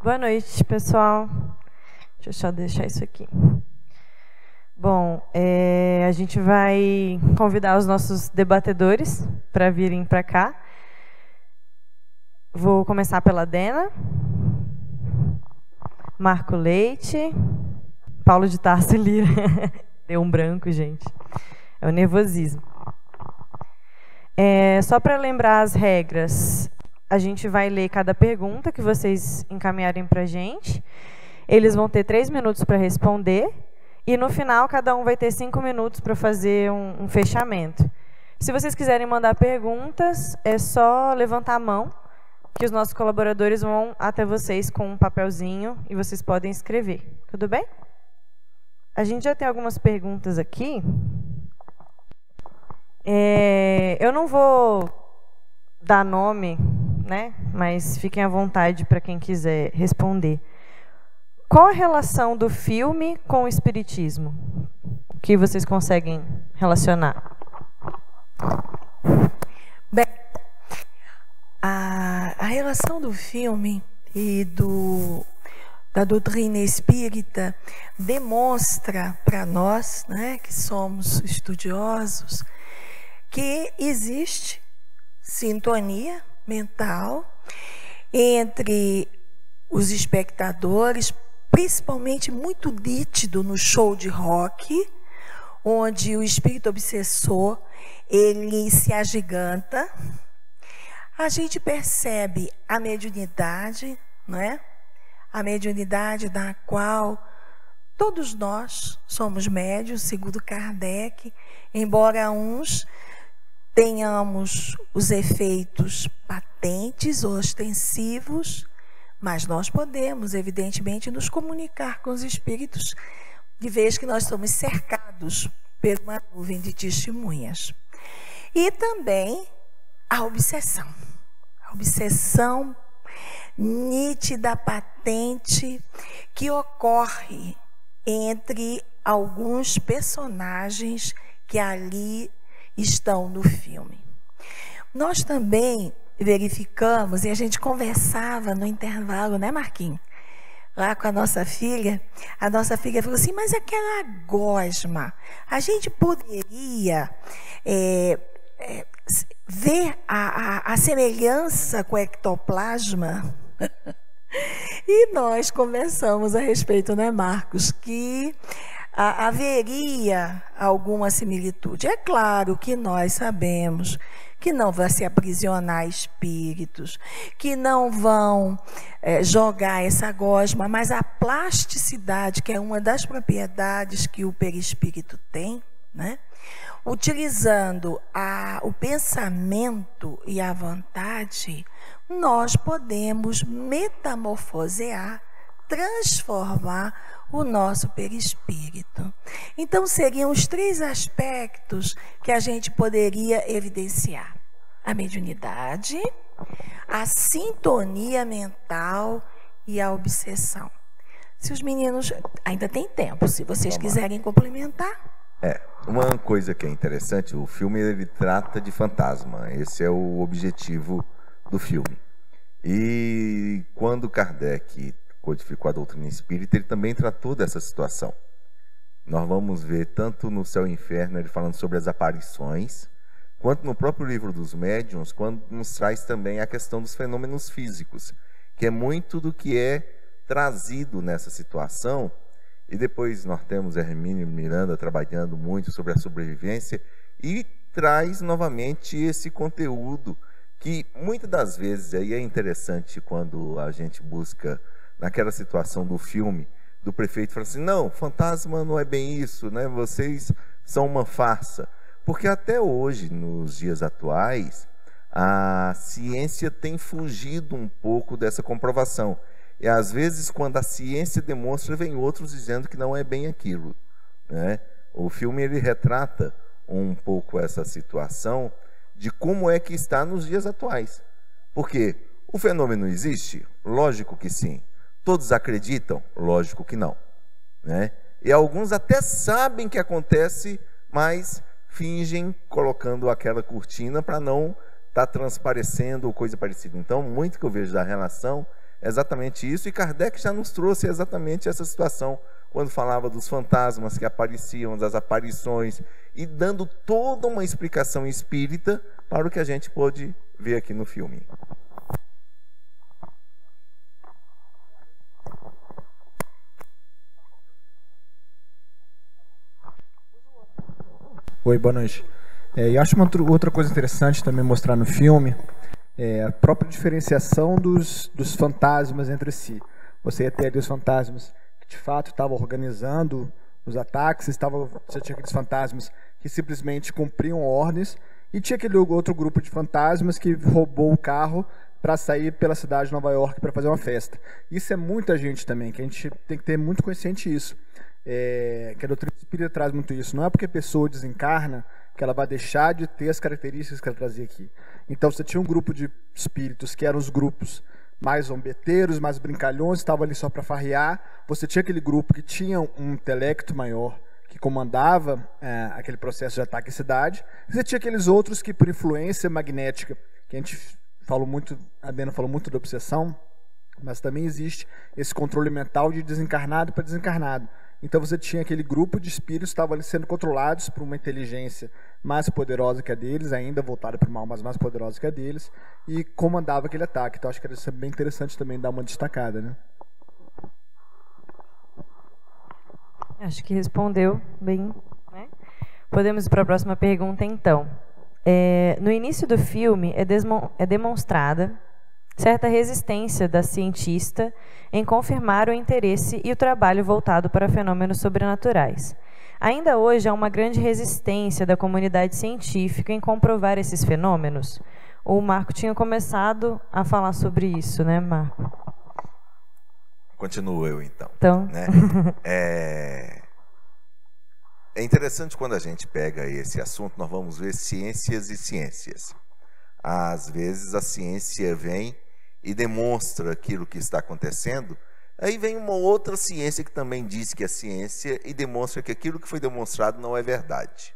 Boa noite, pessoal. Deixa eu só deixar isso aqui. Bom, a gente vai convidar os nossos debatedores para virem para cá. Vou começar pela Dena, Marco Leite, Paulo de Tarso Lira. Deu um branco, gente. É o nervosismo. Só para lembrar as regras, a gente vai ler cada pergunta que vocês encaminharem para a gente. Eles vão ter 3 minutos para responder. E no final, cada um vai ter 5 minutos para fazer um fechamento. Se vocês quiserem mandar perguntas, é só levantar a mão, que os nossos colaboradores vão até vocês com um papelzinho e vocês podem escrever. Tudo bem? A gente já tem algumas perguntas aqui. Eu não vou dar nome, né? Mas fiquem à vontade para quem quiser responder. Qual a relação do filme com o espiritismo? O que vocês conseguem relacionar? Bem, a relação do filme e da doutrina espírita demonstra para nós, né, que somos estudiosos, que existe sintonia mental entre os espectadores, principalmente muito nítido no show de rock, onde o espírito obsessor ele se agiganta. A gente percebe a mediunidade, né? A mediunidade da qual todos nós somos médiuns, segundo Kardec, embora uns tenhamos os efeitos patentes ou ostensivos, mas nós podemos, evidentemente, nos comunicar com os espíritos, de vez que nós somos cercados por uma nuvem de testemunhas. E também a obsessão nítida, patente, que ocorre entre alguns personagens que ali estão no filme. Nós também verificamos, e a gente conversava no intervalo, né, Marquinhos? Lá com a nossa filha falou assim, mas aquela gosma, a gente poderia ver a semelhança com o ectoplasma? E nós conversamos a respeito, né, Marcos, que haveria alguma similitude. É claro que nós sabemos que não vai se aprisionar espíritos, que não vão jogar essa gosma, mas a plasticidade, que é uma das propriedades que o perispírito tem, né? Utilizando o pensamento e a vontade, nós podemos metamorfosear, transformar o nosso perispírito. Então, seriam os 3 aspectos que a gente poderia evidenciar: a mediunidade, a sintonia mental e a obsessão. Se os meninos... Ainda tem tempo, se vocês quiserem complementar. Uma coisa que é interessante, o filme ele trata de fantasma, esse é o objetivo do filme. E quando Kardec codificou a doutrina espírita, ele também tratou dessa situação. Nós vamos ver tanto no Céu e Inferno, ele falando sobre as aparições, quanto no próprio livro dos médiuns, quando nos traz também a questão dos fenômenos físicos, que é muito do que é trazido nessa situação. E depois nós temos Hermínio Miranda trabalhando muito sobre a sobrevivência e traz novamente esse conteúdo que muitas das vezes aí é interessante quando a gente busca naquela situação do filme, do prefeito fala assim, não, fantasma não é bem isso, né? Vocês são uma farsa. Porque até hoje, nos dias atuais, a ciência tem fugido um pouco dessa comprovação. E às vezes, quando a ciência demonstra, vem outros dizendo que não é bem aquilo, né? O filme ele retrata um pouco essa situação de como é que está nos dias atuais. Porque o fenômeno existe? Lógico que sim. Todos acreditam? Lógico que não, né? E alguns até sabem que acontece, mas fingem colocando aquela cortina para não estar transparecendo ou coisa parecida. Então, muito que eu vejo da relação exatamente isso, e Kardec já nos trouxe exatamente essa situação, quando falava dos fantasmas que apareciam, das aparições, e dando toda uma explicação espírita para o que a gente pôde ver aqui no filme. Oi, boa noite. Eu acho outra coisa interessante também mostrar no filme a própria diferenciação dos fantasmas entre si. Você ia ter ali os fantasmas que de fato estavam organizando os ataques, você tinha aqueles fantasmas que simplesmente cumpriam ordens, e tinha aquele outro grupo de fantasmas que roubou o carro para sair pela cidade de Nova York para fazer uma festa. Isso é muita gente também, que a gente tem que ter muito consciente disso. Que a doutrina espírita traz muito isso. Não é porque a pessoa desencarna que ela vai deixar de ter as características que ela trazia aqui. Então você tinha um grupo de espíritos que eram os grupos mais zombeteiros, mais brincalhões, estavam ali só para farrear. Você tinha aquele grupo que tinha um intelecto maior, que comandava aquele processo de ataque à cidade. E você tinha aqueles outros que, por influência magnética, que a gente falou muito, a Dena falou muito da obsessão, mas também existe esse controle mental de desencarnado para desencarnado. Então você tinha aquele grupo de espíritos que estavam ali sendo controlados por uma inteligência mais poderosa que a deles, ainda voltada para o mal, mas mais poderosa que a deles, e comandava aquele ataque. Então acho que era bem interessante também dar uma destacada, né? Acho que respondeu bem, né? Podemos ir para a próxima pergunta, então. No início do filme é demonstrada certa resistência da cientista em confirmar o interesse e o trabalho voltado para fenômenos sobrenaturais. Ainda hoje há uma grande resistência da comunidade científica em comprovar esses fenômenos. O Marco tinha começado a falar sobre isso, né, Marco? Continuo eu, então. Né? É interessante quando a gente pega esse assunto, nós vamos ver ciências e ciências. Às vezes a ciência vem e demonstra aquilo que está acontecendo, aí vem uma outra ciência que também diz que é ciência e demonstra que aquilo que foi demonstrado não é verdade,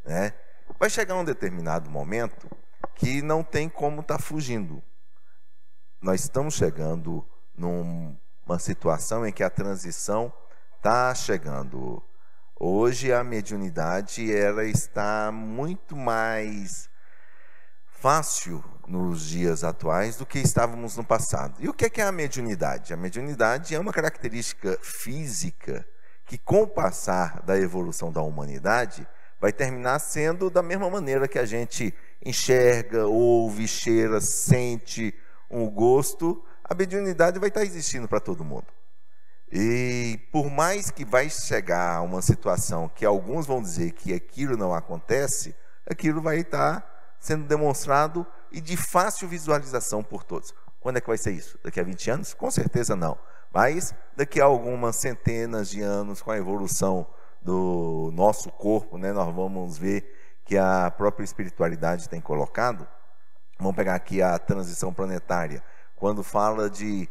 né? Vai chegar um determinado momento que não tem como estar fugindo. Nós estamos chegando numa situação em que a transição está chegando. Hoje a mediunidade ela está muito mais fácil nos dias atuais do que estávamos no passado. E o que é a mediunidade? A mediunidade é uma característica física que, com o passar da evolução da humanidade, vai terminar sendo da mesma maneira que a gente enxerga, ouve, cheira, sente um gosto, a mediunidade vai estar existindo para todo mundo. E por mais que vai chegar a uma situação que alguns vão dizer que aquilo não acontece, aquilo vai estar sendo demonstrado e de fácil visualização por todos. Quando é que vai ser isso? Daqui a 20 anos? Com certeza não. Mas daqui a algumas centenas de anos, com a evolução do nosso corpo, né, nós vamos ver que a própria espiritualidade tem colocado. Vamos pegar aqui a transição planetária. Quando fala de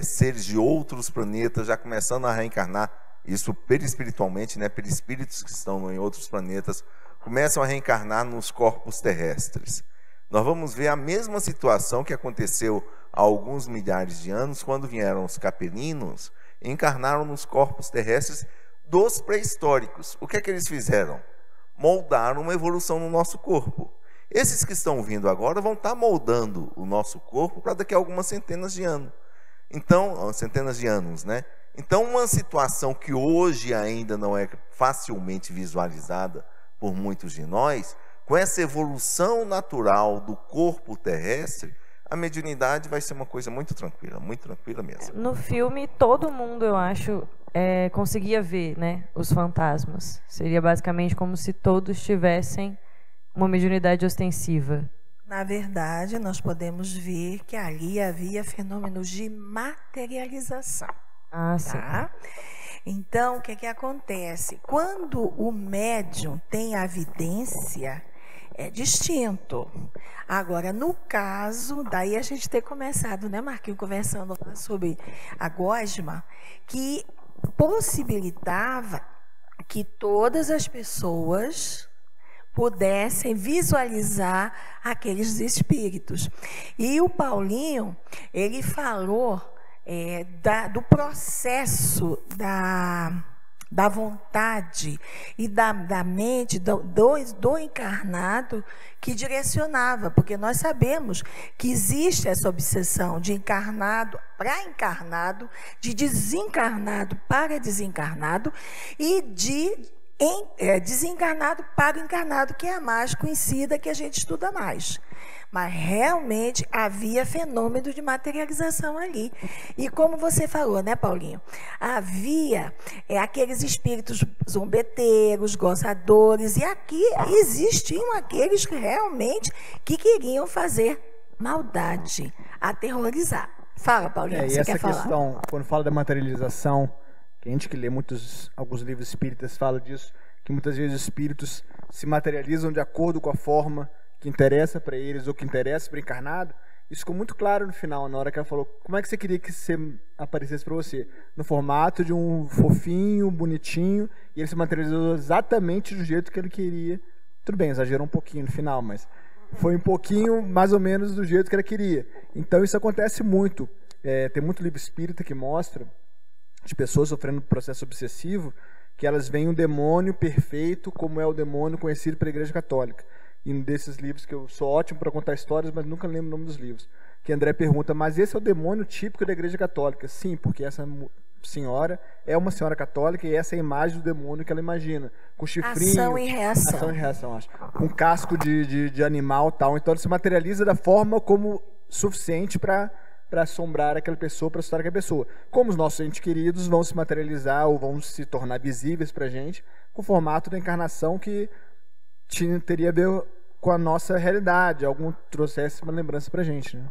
seres de outros planetas já começando a reencarnar, isso perispiritualmente, né, perispíritos que estão em outros planetas, começam a reencarnar nos corpos terrestres. Nós vamos ver a mesma situação que aconteceu há alguns milhares de anos, quando vieram os capelinos e encarnaram nos corpos terrestres dos pré-históricos. O que é que eles fizeram? Moldaram uma evolução no nosso corpo. Esses que estão vindo agora vão estar moldando o nosso corpo para daqui a algumas centenas de anos. Então, centenas de anos, né? Então, uma situação que hoje ainda não é facilmente visualizada por muitos de nós, com essa evolução natural do corpo terrestre, a mediunidade vai ser uma coisa muito tranquila mesmo. No filme, todo mundo, eu acho, conseguia ver, né, os fantasmas. Seria basicamente como se todos tivessem uma mediunidade ostensiva. Na verdade, nós podemos ver que ali havia fenômenos de materialização. Ah, sim. Tá? Então, o que acontece? Quando o médium tem a vidência, é distinto. Agora, no caso, daí a gente ter começado, né, Marquinhos, conversando sobre a gosma, que possibilitava que todas as pessoas pudessem visualizar aqueles espíritos. E o Paulinho, ele falou do processo da vontade e da mente do encarnado que direcionava, porque nós sabemos que existe essa obsessão de encarnado para encarnado, de desencarnado para desencarnado e de desencarnado para encarnado, que é a mais conhecida, que a gente estuda mais. Mas realmente havia fenômeno de materialização ali. E como você falou, né, Paulinho? Havia aqueles espíritos zombeteiros, gozadores, e aqui existiam aqueles que realmente queriam fazer maldade, aterrorizar. Fala, Paulinho, você quer falar? E essa questão, quando fala da materialização, que a gente que lê alguns livros espíritas fala disso, que muitas vezes os espíritos se materializam de acordo com a forma que interessa para eles ou que interessa para o encarnado. Isso ficou muito claro no final, na hora que ela falou como é que você queria que você aparecesse para você. No formato de um fofinho, bonitinho, e ele se materializou exatamente do jeito que ele queria. Tudo bem, exagerou um pouquinho no final, mas foi um pouquinho mais ou menos do jeito que ele queria. Então isso acontece muito. Tem muito livro espírita que mostra de pessoas sofrendo processo obsessivo, que elas veem um demônio perfeito como é o demônio conhecido pela Igreja Católica. E um desses livros, que eu sou ótimo para contar histórias, mas nunca lembro o nome dos livros, que André pergunta, mas esse é o demônio típico da Igreja Católica? Sim, porque essa senhora é uma senhora católica e essa é a imagem do demônio que ela imagina, com chifrinho, ação e reação, acho, com casco de animal e tal. Então ele se materializa da forma como suficiente para assombrar aquela pessoa, para assustar aquela pessoa. Como os nossos entes queridos vão se materializar ou vão se tornar visíveis para a gente, com o formato da encarnação que teria a ver com a nossa realidade, algum trouxesse uma lembrança para a gente, né?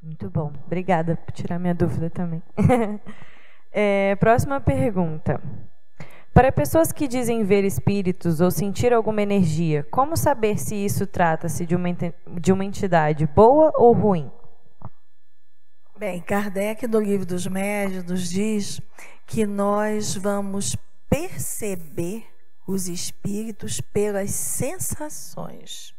Muito bom. Obrigada por tirar minha dúvida também. Próxima pergunta. Para pessoas que dizem ver espíritos ou sentir alguma energia, como saber se isso trata-se de uma entidade boa ou ruim? Bem, Kardec, no Livro dos Médiuns, nos diz que nós vamos perceber os espíritos pelas sensações.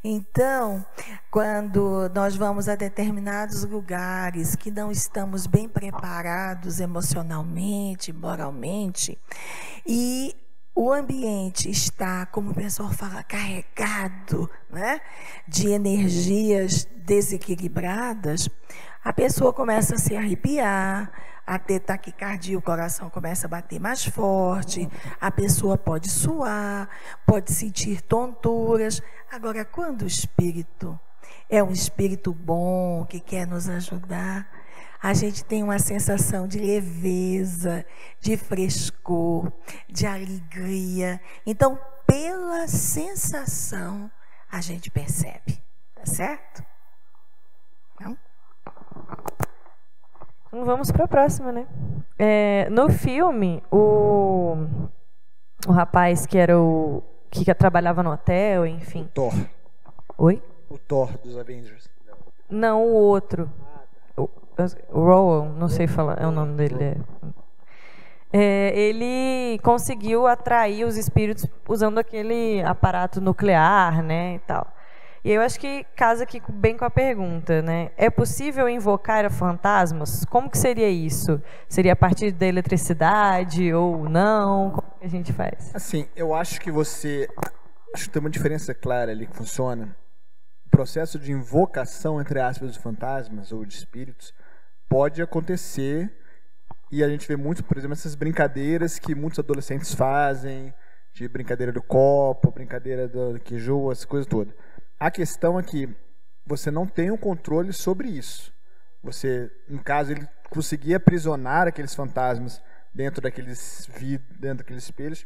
Então, quando nós vamos a determinados lugares que não estamos bem preparados emocionalmente, moralmente, e o ambiente está, como o pessoal fala, carregado, né, de energias desequilibradas, a pessoa começa a se arrepiar, a ter taquicardia, o coração começa a bater mais forte, a pessoa pode suar, pode sentir tonturas. Agora, quando o espírito é um espírito bom, que quer nos ajudar, a gente tem uma sensação de leveza, de frescor, de alegria. Então, pela sensação, a gente percebe. Tá certo? Não? Então vamos para a próxima, né? No filme, o rapaz que era que trabalhava no hotel, enfim. O Thor. Oi? O Thor dos Avengers. Não, o outro. O Rowan, não sei falar, é o nome dele. Ele conseguiu atrair os espíritos usando aquele aparato nuclear, né, e tal. E eu acho que casa aqui bem com a pergunta, né? É possível invocar fantasmas? Como que seria isso? Seria a partir da eletricidade ou não? Como que a gente faz? Assim, eu acho que acho que tem uma diferença clara ali que funciona. O processo de invocação, entre aspas, de fantasmas ou de espíritos pode acontecer, e a gente vê muito, por exemplo, essas brincadeiras que muitos adolescentes fazem, de brincadeira do copo, brincadeira do que joa, essa coisa toda. A questão é que você não tem um controle sobre isso. Você, no caso, ele conseguia aprisionar aqueles fantasmas dentro daqueles espelhos.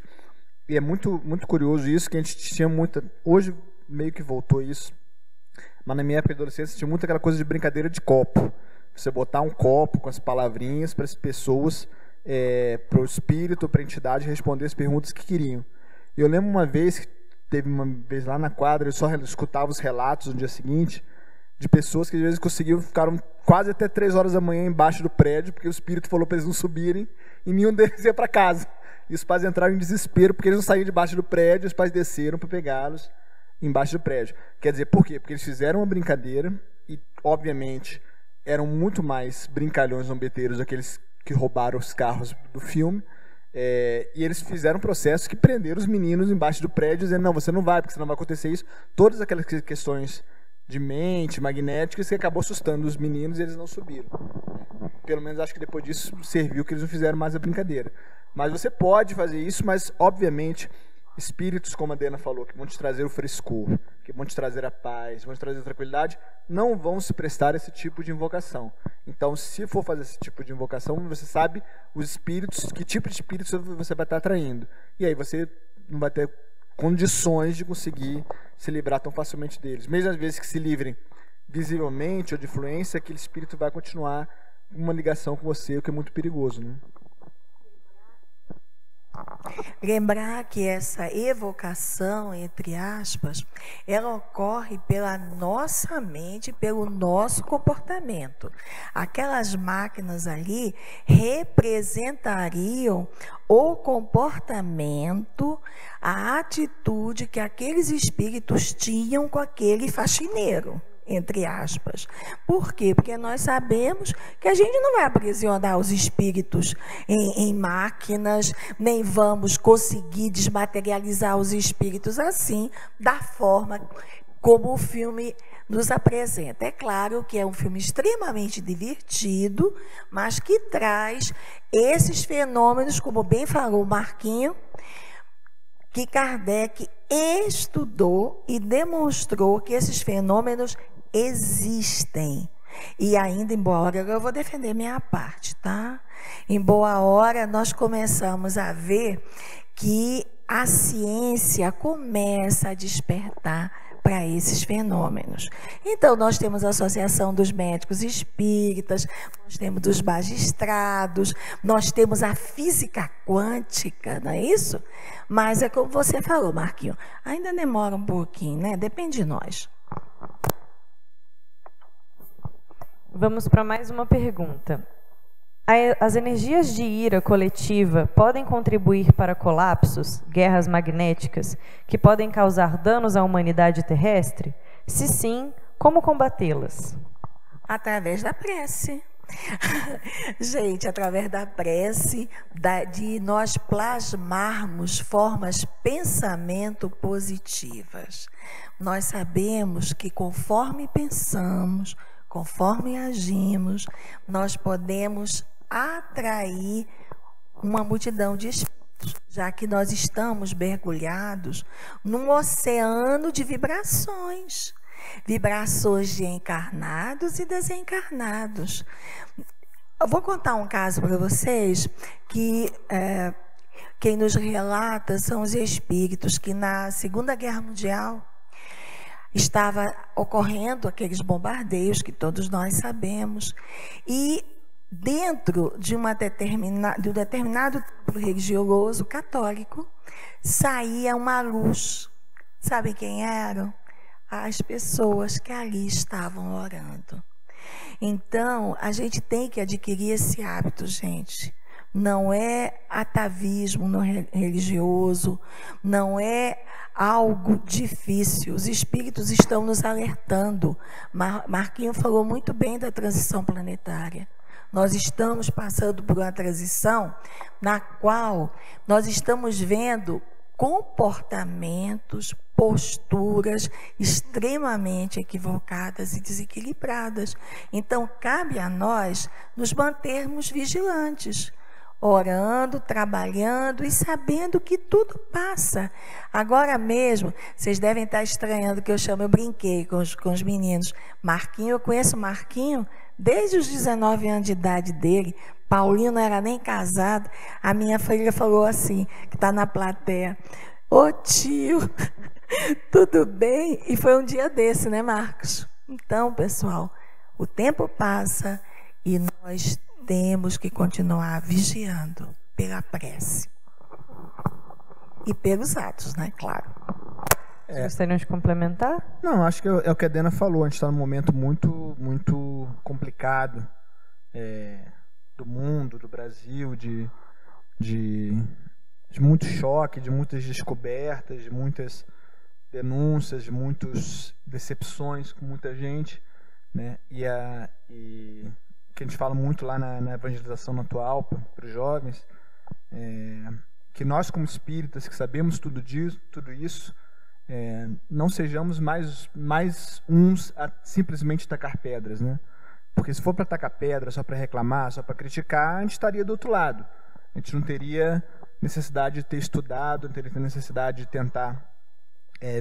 E é muito, muito curioso isso, que a gente tinha muita... Hoje meio que voltou isso. Mas na minha época de adolescência tinha muito aquela coisa de brincadeira de copo. Você botar um copo com as palavrinhas para as pessoas, para o espírito, para a entidade responder as perguntas que queriam. E eu lembro uma vez lá na quadra, eu só escutava os relatos no dia seguinte de pessoas que às vezes ficaram quase até 3 horas da manhã embaixo do prédio, porque o espírito falou para eles não subirem e nenhum deles ia para casa. E os pais entraram em desespero porque eles não saíam debaixo do prédio, os pais desceram para pegá-los embaixo do prédio. Quer dizer, por quê? Porque eles fizeram uma brincadeira e, obviamente, eram muito mais brincalhões zombeteiros aqueles que roubaram os carros do filme. E eles fizeram um processo que prenderam os meninos embaixo do prédio, dizendo, não, você não vai, porque senão vai acontecer isso. Todas aquelas questões de mente, magnéticas, que acabou assustando os meninos e eles não subiram. Pelo menos acho que depois disso serviu que eles não fizeram mais a brincadeira. Mas você pode fazer isso, mas obviamente espíritos, como a Dena falou, que vão te trazer o frescor, que vão te trazer a paz, vão te trazer a tranquilidade, não vão se prestar a esse tipo de invocação. Então, se for fazer esse tipo de invocação, você sabe os espíritos, que tipo de espíritos você vai estar atraindo. E aí você não vai ter condições de conseguir se livrar tão facilmente deles. Mesmo às vezes que se livrem visivelmente ou de influência, aquele espírito vai continuar uma ligação com você, o que é muito perigoso, né? Lembrar que essa evocação, entre aspas, ela ocorre pela nossa mente, pelo nosso comportamento. Aquelas máquinas ali representariam o comportamento, a atitude que aqueles espíritos tinham com aquele faxineiro, entre aspas. Por quê? Porque nós sabemos que a gente não vai aprisionar os espíritos em máquinas, nem vamos conseguir desmaterializar os espíritos assim, da forma como o filme nos apresenta. É claro que é um filme extremamente divertido, mas que traz esses fenômenos, como bem falou o Marquinho, que Kardec estudou e demonstrou que esses fenômenos existem. E ainda, em boa hora, eu vou defender minha parte, tá? Em boa hora, nós começamos a ver que a ciência começa a despertar para esses fenômenos. Então, nós temos a Associação dos Médicos Espíritas, nós temos os magistrados, nós temos a física quântica, não é isso? Mas é como você falou, Marquinho, ainda demora um pouquinho, né? Depende de nós. Vamos para mais uma pergunta. As energias de ira coletiva podem contribuir para colapsos, guerras magnéticas, que podem causar danos à humanidade terrestre? Se sim, como combatê-las? Através da prece. Gente, através da prece, de nós plasmarmos formas pensamento positivas. Nós sabemos que conforme pensamos, conforme agimos, nós podemos atrair uma multidão de espíritos, já que nós estamos mergulhados num oceano de vibrações. Vibrações de encarnados e desencarnados. Eu vou contar um caso para vocês que quem nos relata são os espíritos que na Segunda Guerra Mundial estava ocorrendo aqueles bombardeios que todos nós sabemos, e dentro de um determinado templo religioso católico saía uma luz. Sabem quem eram? As pessoas que ali estavam orando. Então, a gente tem que adquirir esse hábito, gente. Não é atavismo religioso, não é algo difícil. Os espíritos estão nos alertando. Marquinho falou muito bem da transição planetária. Nós estamos passando por uma transição na qual nós estamos vendo comportamentos, posturas extremamente equivocadas e desequilibradas. Então, cabe a nós nos mantermos vigilantes, orando, trabalhando e sabendo que tudo passa. Agora mesmo, vocês devem estar estranhando que eu brinquei com os meninos. Marquinho, eu conheço o Marquinho desde os 19 anos de idade dele. Paulinho não era nem casado. A minha filha falou assim, que está na plateia: ô tio, tudo bem? E foi um dia desse, né, Marcos? Então, pessoal, o tempo passa e nós temos que continuar vigiando pela prece. E pelos atos, né? Claro. Gostariam de complementar? Não, acho que é o que a Dena falou. A gente está num momento muito, muito complicado do mundo, do Brasil, de muito choque, de muitas descobertas, de muitas denúncias, de muitas decepções com muita gente, né? E que a gente fala muito lá na evangelização atual para os jovens, que nós como espíritas que sabemos tudo isso, não sejamos mais uns a simplesmente tacar pedras, né? Porque se for para tacar pedra, só para reclamar, só para criticar, a gente estaria do outro lado. A gente não teria necessidade de ter estudado, não teria necessidade de tentar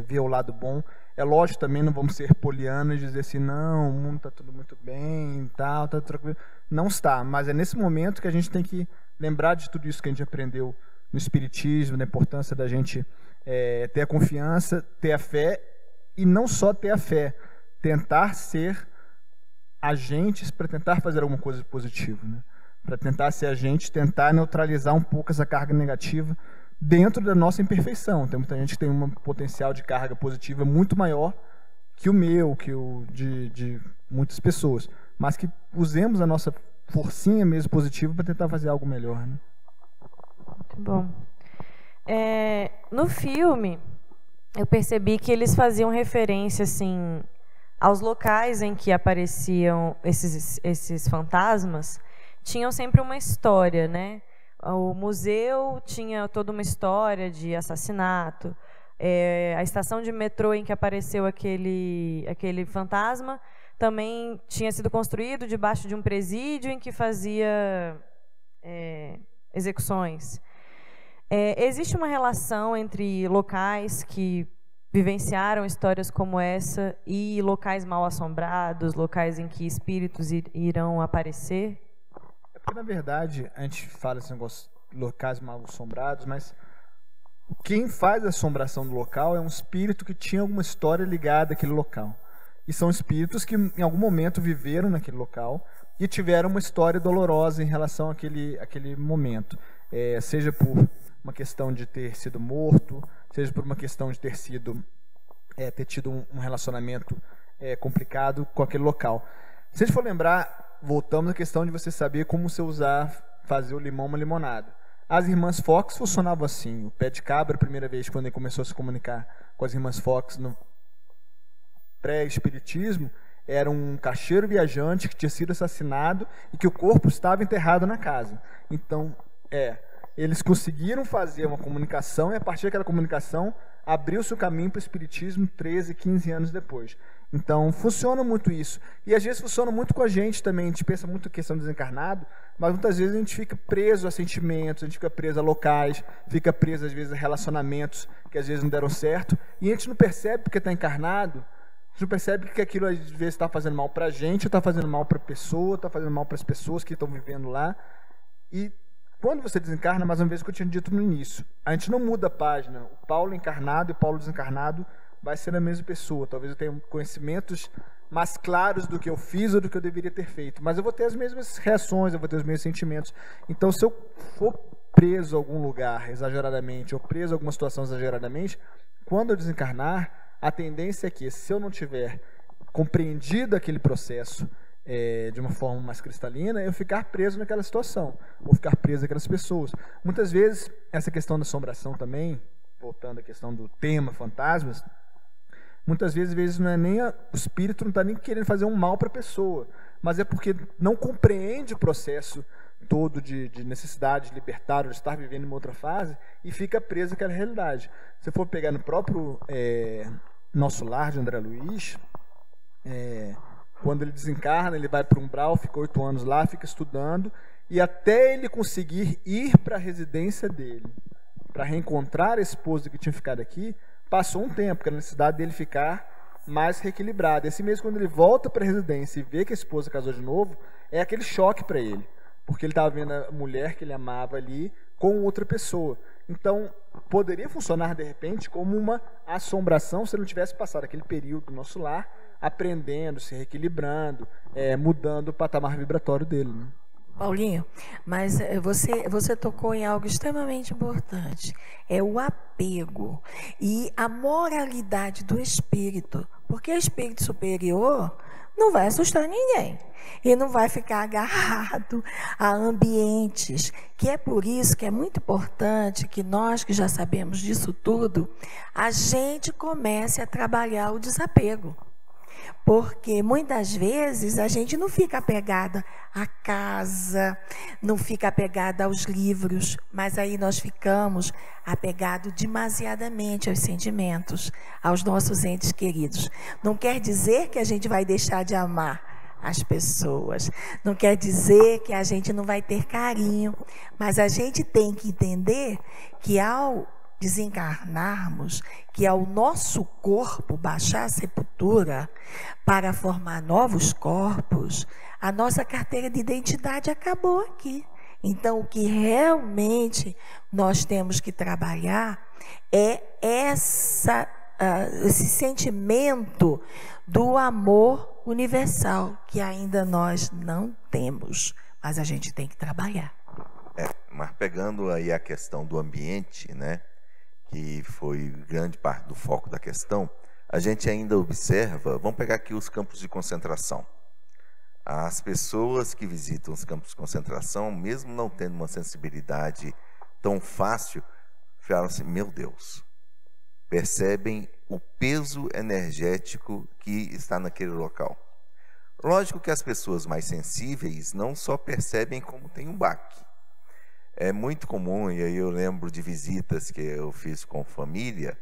ver o lado bom. É lógico também, não vamos ser polianos e dizer assim, não, o mundo está tudo muito bem, tal, tá tranquilo. Não está, mas é nesse momento que a gente tem que lembrar de tudo isso que a gente aprendeu no Espiritismo, da importância da gente ter a confiança, ter a fé, e não só ter a fé, tentar ser agentes para tentar fazer alguma coisa positiva, né? Para tentar ser agente, tentar neutralizar um pouco essa carga negativa dentro da nossa imperfeição. Tem muita gente que tem um potencial de carga positiva muito maior que o meu, que o de muitas pessoas, mas que usemos a nossa forcinha mesmo positiva para tentar fazer algo melhor, né? Muito bom. No filme, eu percebi que eles faziam referência assim aos locais em que apareciam esses fantasmas, tinham sempre uma história, né? O museu tinha toda uma história de assassinato. A estação de metrô em que apareceu aquele fantasma também tinha sido construído debaixo de um presídio em que fazia execuções. Existe uma relação entre locais que vivenciaram histórias como essa e locais mal assombrados, locais em que espíritos irão aparecer? Porque, na verdade, a gente fala esse negócio de locais mal assombrados, mas quem faz a assombração do local é um espírito que tinha alguma história ligada àquele local. E são espíritos que, em algum momento, viveram naquele local e tiveram uma história dolorosa em relação àquele momento. Seja por uma questão de ter sido morto, seja por uma questão de ter tido um relacionamento complicado com aquele local. Se a gente for lembrar, voltamos à questão de você saber como você fazer o limão uma limonada. As irmãs Fox funcionavam assim. O pé de cabra, a primeira vez quando ele começou a se comunicar com as irmãs Fox no pré-espiritismo, era um caixeiro viajante que tinha sido assassinado e que o corpo estava enterrado na casa. Então, eles conseguiram fazer uma comunicação e a partir daquela comunicação abriu-se o caminho para o espiritismo 13, 15 anos depois. Então, funciona muito isso. E às vezes funciona muito com a gente também. A gente pensa muito em questão do desencarnado, mas muitas vezes a gente fica preso a sentimentos, a gente fica preso a locais, fica preso às vezes a relacionamentos que às vezes não deram certo, e a gente não percebe porque está encarnado, a gente não percebe que aquilo às vezes está fazendo mal para a gente, está fazendo mal para a pessoa, está fazendo mal para as pessoas que estão vivendo lá. E quando você desencarna, mais uma vez que eu tinha dito no início, a gente não muda a página. O Paulo encarnado e o Paulo desencarnado vai ser a mesma pessoa. Talvez eu tenha conhecimentos mais claros do que eu fiz ou do que eu deveria ter feito, mas eu vou ter as mesmas reações, eu vou ter os mesmos sentimentos. Então, se eu for preso a algum lugar exageradamente ou preso a alguma situação exageradamente, quando eu desencarnar, a tendência é que, se eu não tiver compreendido aquele processo de uma forma mais cristalina, eu ficar preso naquela situação, ou ficar preso naquelas pessoas. Muitas vezes, essa questão da assombração também, voltando à questão do tema fantasmas, muitas vezes não é nem o espírito não está nem querendo fazer um mal para a pessoa, mas é porque não compreende o processo todo de necessidade de libertar ou de estar vivendo em uma outra fase e fica preso àquela realidade. Se for pegar no próprio Nosso Lar de André Luiz, quando ele desencarna, ele vai para o umbral, fica 8 anos lá, fica estudando, e até ele conseguir ir para a residência dele, para reencontrar a esposa que tinha ficado aqui, passou um tempo, porque a necessidade dele ficar mais reequilibrado. E assim mesmo, quando ele volta para a residência e vê que a esposa casou de novo, é aquele choque para ele, porque ele estava vendo a mulher que ele amava ali com outra pessoa. Então, poderia funcionar, de repente, como uma assombração se ele não tivesse passado aquele período do Nosso Lar, aprendendo, se reequilibrando, mudando o patamar vibratório dele, né? Paulinho, mas você tocou em algo extremamente importante. É o apego e a moralidade do espírito. Porque o espírito superior não vai assustar ninguém. E não vai ficar agarrado a ambientes. Que é por isso que é muito importante que nós que já sabemos disso tudo, a gente comece a trabalhar o desapego. Porque muitas vezes a gente não fica apegada à casa, não fica apegada aos livros, mas aí nós ficamos apegados demasiadamente aos sentimentos, aos nossos entes queridos. Não quer dizer que a gente vai deixar de amar as pessoas, não quer dizer que a gente não vai ter carinho, mas a gente tem que entender que ao desencarnarmos, que ao nosso corpo baixar a sepultura para formar novos corpos, a nossa carteira de identidade acabou aqui. Então, o que realmente nós temos que trabalhar é esse sentimento do amor universal, que ainda nós não temos, mas a gente tem que trabalhar. Mas pegando aí a questão do ambiente, né, que foi grande parte do foco da questão, a gente ainda observa, vamos pegar aqui os campos de concentração. As pessoas que visitam os campos de concentração, mesmo não tendo uma sensibilidade tão fácil, falam assim, meu Deus, percebem o peso energético que está naquele local. Lógico que as pessoas mais sensíveis não só percebem como tem um baque. É muito comum, e aí eu lembro de visitas que eu fiz com família,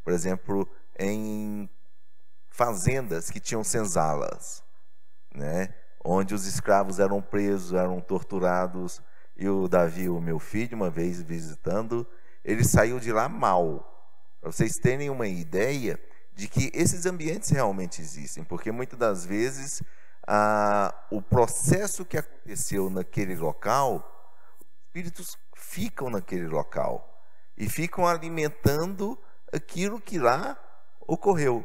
por exemplo, em fazendas que tinham senzalas, né? Onde os escravos eram presos, eram torturados. E o Davi, o meu filho, uma vez visitando, ele saiu de lá mal. Para vocês terem uma ideia de que esses ambientes realmente existem, porque muitas das vezes o processo que aconteceu naquele local, espíritos ficam naquele local e ficam alimentando aquilo que lá ocorreu.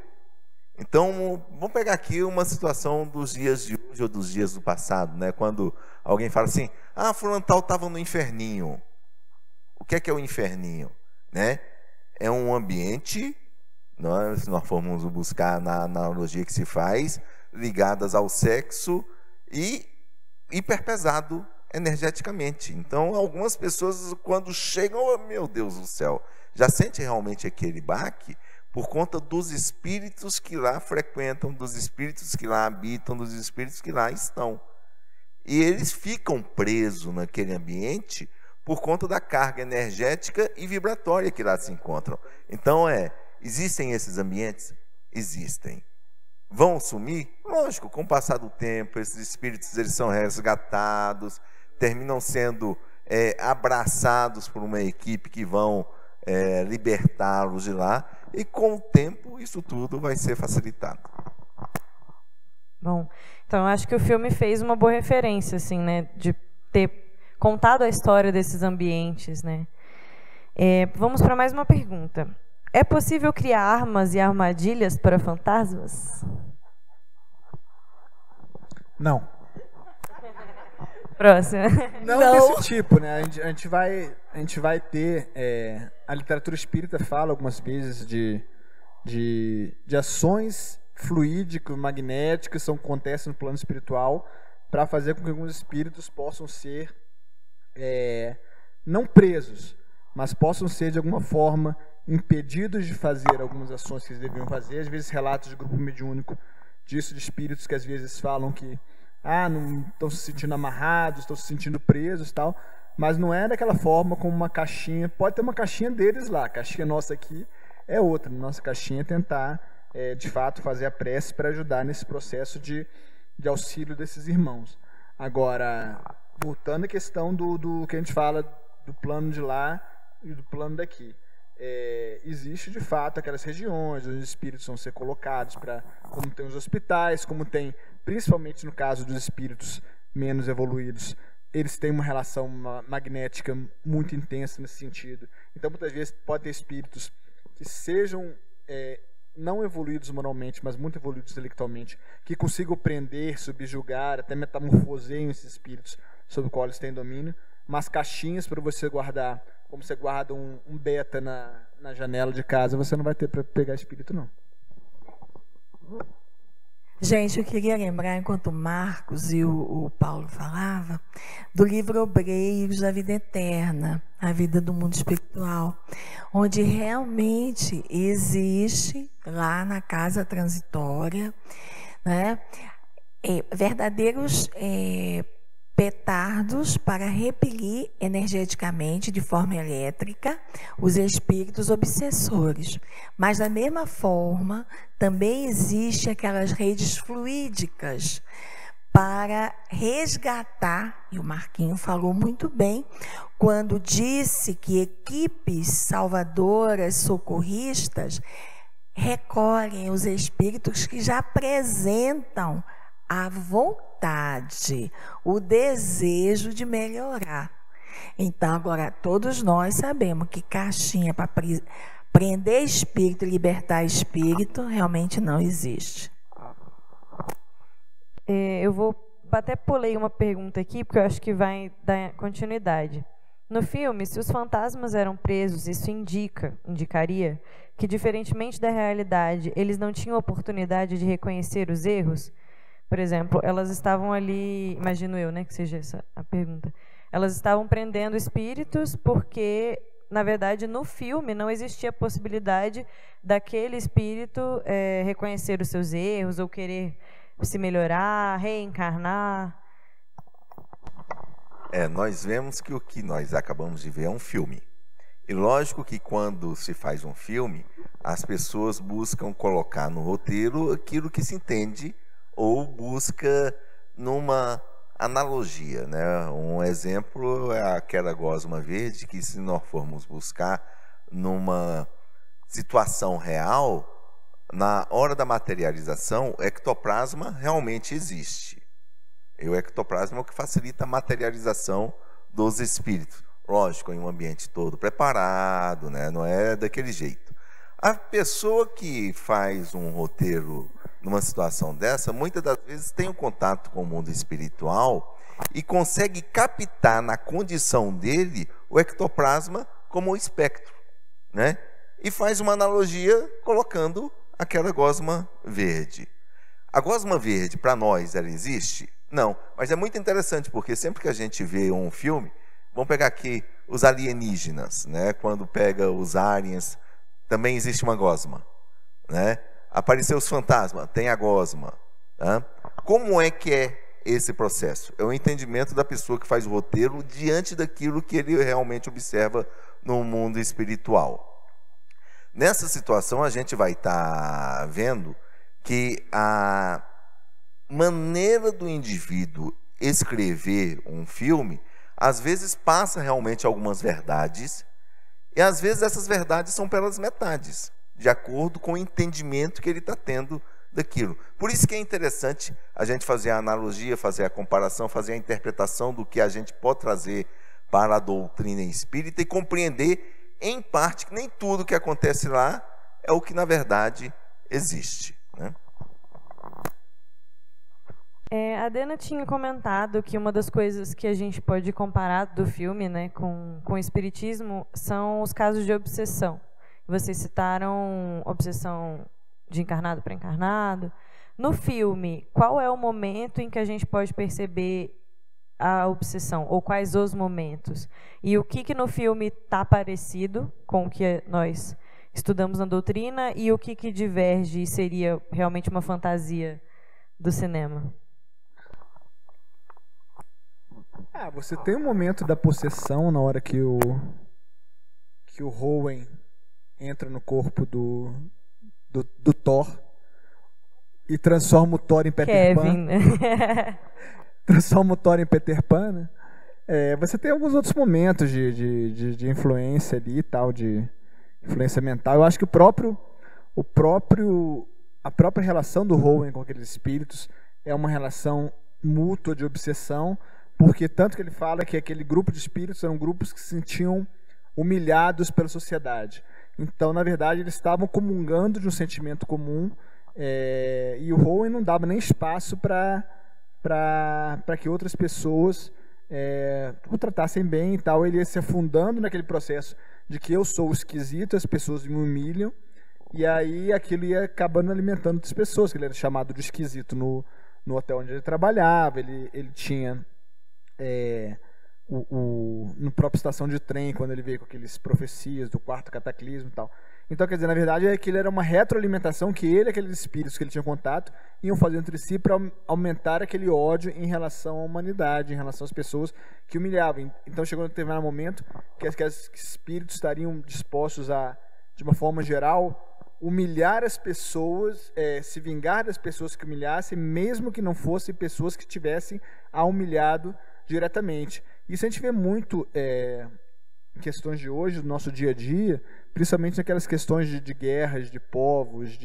Então, vamos pegar aqui uma situação dos dias de hoje ou dos dias do passado, né? Quando alguém fala assim, fulano tal estava no inferninho. O que é o inferninho? Né? É um ambiente, se nós formos buscar na analogia que se faz, ligadas ao sexo e hiperpesado energeticamente. Então, algumas pessoas, quando chegam, oh, meu Deus do céu, já sente realmente aquele baque por conta dos espíritos que lá frequentam, dos espíritos que lá habitam, dos espíritos que lá estão. E eles ficam presos naquele ambiente por conta da carga energética e vibratória que lá se encontram. Então, existem esses ambientes? Existem. Vão sumir? Lógico, com o passar do tempo, esses espíritos eles são resgatados, terminam sendo abraçados por uma equipe que vão libertá-los de lá, e com o tempo isso tudo vai ser facilitado. Bom, então eu acho que o filme fez uma boa referência, assim, né, de ter contado a história desses ambientes, né. Vamos para mais uma pergunta. É possível criar armas e armadilhas para fantasmas? Não. Próxima. Não desse tipo, né? A gente vai ter... a literatura espírita fala algumas vezes de ações fluídicas, magnéticas, que acontecem no plano espiritual, para fazer com que alguns espíritos possam ser não presos, mas possam ser, de alguma forma, impedidos de fazer algumas ações que eles deveriam fazer. Às vezes, relatos de grupo mediúnico disso, de espíritos que às vezes falam que não estão se sentindo amarrados, estão se sentindo presos e tal, mas não é daquela forma como uma caixinha. Pode ter uma caixinha deles lá, a caixinha nossa aqui é outra. Nossa caixinha é tentar, de fato, fazer a prece para ajudar nesse processo de auxílio desses irmãos. Agora, voltando à questão do que a gente fala do plano de lá e do plano daqui. Existe de fato aquelas regiões onde os espíritos vão ser colocados, como tem os hospitais, como tem, principalmente no caso dos espíritos menos evoluídos, eles têm uma relação magnética muito intensa nesse sentido. Então, muitas vezes, pode ter espíritos que sejam não evoluídos moralmente, mas muito evoluídos intelectualmente, que consigam prender, subjugar, até metamorfoseiem esses espíritos sobre o qual eles têm domínio, mas caixinhas para você guardar, como você guarda um beta na janela de casa, você não vai ter para pegar espírito, não. Gente, eu queria lembrar, enquanto o Marcos e o Paulo falavam, do livro Obreiros da Vida Eterna, a vida do mundo espiritual, onde realmente existe, lá na casa transitória, né, verdadeiros petardos para repelir energeticamente, de forma elétrica, os espíritos obsessores. Mas, da mesma forma, também existe aquelas redes fluídicas para resgatar, e o Marquinho falou muito bem, quando disse que equipes salvadoras, socorristas, recolhem os espíritos que já apresentam a vontade, o desejo de melhorar. Então, agora, todos nós sabemos que caixinha para prender espírito e libertar espírito realmente não existe. Eu vou até pulei uma pergunta aqui, porque eu acho que vai dar continuidade. No filme, se os fantasmas eram presos, isso indicaria que, diferentemente da realidade, eles não tinham oportunidade de reconhecer os erros? Por exemplo, elas estavam ali, imagino eu, né, que seja essa a pergunta. Elas estavam prendendo espíritos porque, na verdade, no filme não existia a possibilidade daquele espírito reconhecer os seus erros ou querer se melhorar, reencarnar. Nós vemos que o que nós acabamos de ver é um filme. E lógico que quando se faz um filme, as pessoas buscam colocar no roteiro aquilo que se entende ou busca numa analogia, né? Um exemplo é aquela gosma verde que, se nós formos buscar numa situação real, na hora da materialização, o ectoplasma realmente existe. E o ectoplasma é o que facilita a materialização dos espíritos. Lógico, em um ambiente todo preparado, né? Não é daquele jeito. A pessoa que faz um roteiro numa situação dessa, muitas das vezes tem um contato com o mundo espiritual e consegue captar na condição dele o ectoplasma como um espectro, né? E faz uma analogia colocando aquela gosma verde. A gosma verde, para nós, ela existe? Não, mas é muito interessante, porque sempre que a gente vê um filme, vamos pegar aqui os alienígenas, né? Quando pega os aliens, também existe uma gosma, né? Apareceu os fantasmas, tem a gosma. Tá? Como é que é esse processo? É o entendimento da pessoa que faz o roteiro diante daquilo que ele realmente observa no mundo espiritual. Nessa situação, a gente vai estar vendo que a maneira do indivíduo escrever um filme, às vezes passa realmente algumas verdades, e às vezes essas verdades são pelas metades, de acordo com o entendimento que ele está tendo daquilo. Por isso que é interessante a gente fazer a analogia, fazer a comparação, fazer a interpretação do que a gente pode trazer para a doutrina espírita e compreender, em parte, que nem tudo que acontece lá é o que, na verdade, existe, né? A Dana tinha comentado que uma das coisas que a gente pode comparar do filme, né, com o espiritismo são os casos de obsessão. Vocês citaram obsessão de encarnado para encarnado. No filme, qual é o momento em que a gente pode perceber a obsessão? Ou quais os momentos? E o que no filme está parecido com o que nós estudamos na doutrina e o que diverge e seria realmente uma fantasia do cinema? Você tem um momento da possessão na hora que o Rowan entra no corpo do Thor e transforma o Thor em Peter Pan. Né? Transforma o Thor em Peter Pan, né? Você tem alguns outros momentos de influência ali e tal, de influência mental. Eu acho que a própria relação do Rowan com aqueles espíritos é uma relação mútua de obsessão, porque tanto que ele fala que aquele grupo de espíritos eram grupos que se sentiam humilhados pela sociedade. Então, na verdade, eles estavam comungando de um sentimento comum, e o Rowan não dava nem espaço para que outras pessoas o tratassem bem e tal. Ele ia se afundando naquele processo de que eu sou o esquisito, as pessoas me humilham, e aí aquilo ia acabando alimentando outras pessoas, que ele era chamado de esquisito no hotel onde ele trabalhava. Ele tinha no próprio estação de trem, quando ele veio com aqueles profecias do quarto cataclismo e tal. Então, quer dizer, na verdade, aquilo era uma retroalimentação que ele e aqueles espíritos que ele tinha contato iam fazer entre si para aumentar aquele ódio em relação à humanidade, em relação às pessoas que humilhavam. Então, chegou um determinado momento que aqueles espíritos estariam dispostos a, de uma forma geral, humilhar as pessoas, se vingar das pessoas que humilhassem, mesmo que não fossem pessoas que tivessem a humilhado diretamente. Isso a gente vê muito em questões de hoje, do nosso dia a dia, principalmente naquelas questões de guerras, de povos,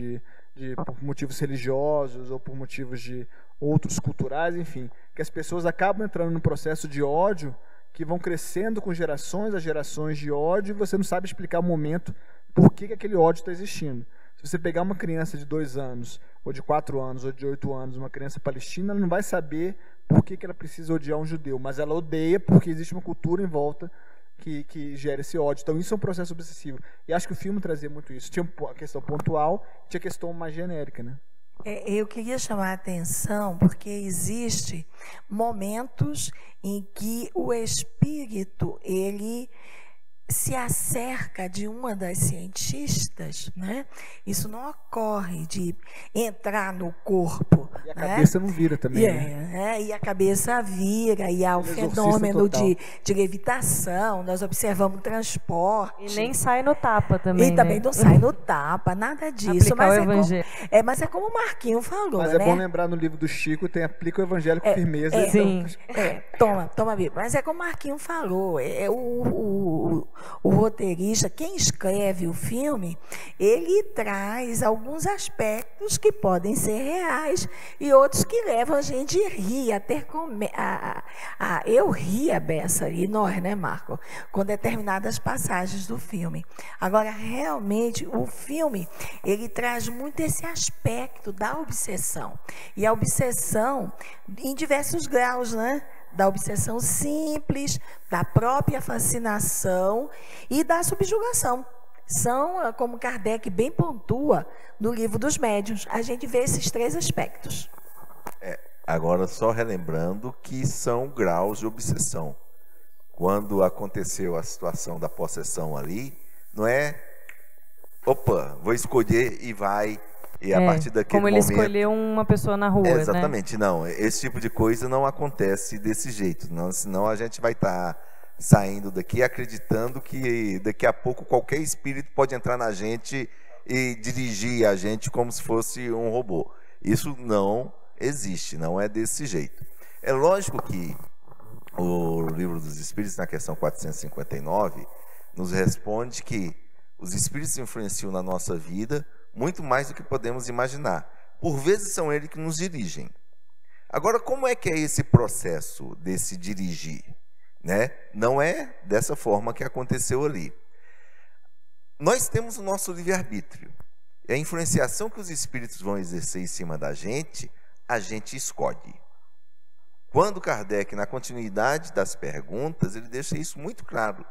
por motivos religiosos ou por motivos de outros culturais, enfim, que as pessoas acabam entrando num processo de ódio que vão crescendo com gerações a gerações de ódio, e você não sabe explicar o momento por que aquele ódio está existindo. Se você pegar uma criança de 2 anos, ou de 4 anos, ou de 8 anos, uma criança palestina, ela não vai saber por que ela precisa odiar um judeu, mas ela odeia porque existe uma cultura em volta que gera esse ódio. Então isso é um processo obsessivo. E acho que o filme trazia muito isso. Tinha a questão pontual, tinha a questão mais genérica, né? Eu queria chamar a atenção porque existe momentos em que o espírito, ele se acerca de uma das cientistas, né? Isso não ocorre de entrar no corpo. E a cabeça não vira também, né? E a cabeça vira, e há o fenômeno de levitação, nós observamos transporte. E nem sai no tapa também, E também não sai no tapa, nada disso. Aplicar o evangelho. Mas é como o Marquinho falou, mas né? é bom lembrar no livro do Chico, tem aplica o evangelho com firmeza. Sim. Toma, Bíblia. Mas é como o Marquinho falou, o roteirista, quem escreve o filme, ele traz alguns aspectos que podem ser reais e outros que levam a gente a rir, a ter eu ri a beça, e nós, né, Marco, com determinadas passagens do filme. Agora, realmente, o filme, ele traz muito esse aspecto da obsessão. E a obsessão em diversos graus, né? Da obsessão simples, da própria fascinação e da subjugação. São, como Kardec bem pontua no Livro dos Médiuns, a gente vê esses 3 aspectos. Agora, só relembrando que são graus de obsessão. Quando aconteceu a situação da possessão ali, não é, opa, vou escolher e vai... E a partir daquele como ele escolheu uma pessoa na rua, exatamente, né? Não, esse tipo de coisa não acontece desse jeito, não, senão a gente vai estar saindo daqui acreditando que daqui a pouco qualquer espírito pode entrar na gente e dirigir a gente como se fosse um robô. Isso não existe, não é desse jeito. É lógico que o Livro dos Espíritos, na questão 459, nos responde que os espíritos influenciam na nossa vida muito mais do que podemos imaginar. Por vezes são eles que nos dirigem. Agora, como é que é esse processo desse dirigir? Né? Não é dessa forma que aconteceu ali. Nós temos o nosso livre-arbítrio. E a influenciação que os espíritos vão exercer em cima da gente, a gente escolhe. Quando Kardec, na continuidade das perguntas, ele deixa isso muito claro.